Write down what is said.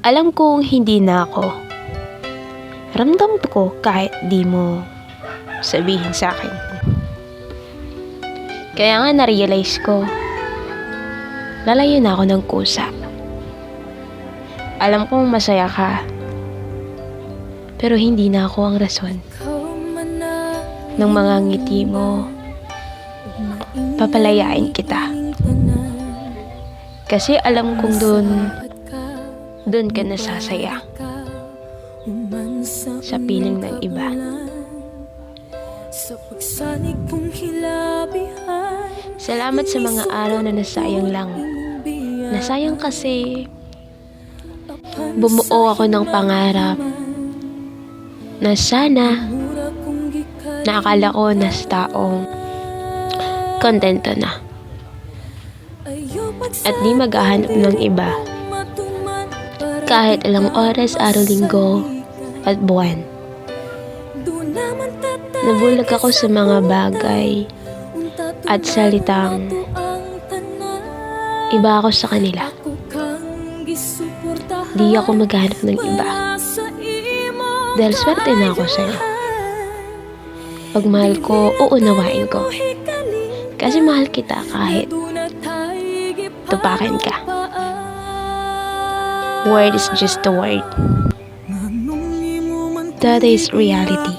Alam kong hindi na ako. Ramdam ko kahit di mo sabihin sa akin. Kaya nga na-realize ko, lalayo na ako ng kusa. Alam kong masaya ka, pero hindi na ako ang rason ng mga ngiti mo. Papalayain kita. Kasi alam kong doon ka nasasaya. Sa piling ng iba. Salamat sa mga araw na nasayang lang. Nasayang kasi bumuo ako ng pangarap na sana naakala ko na sa taong kontento na at di maghahanap ng iba kahit ilang oras, araw, linggo at buwan. Nabulag ako sa mga bagay at salitang iba ako sa kanila. Di ako maghanap ng iba dahil swerte na ako sa'yo. Pag mahal ko, uunawain ko kasi mahal kita kahit tupakin ka. Word is just a word. That is reality.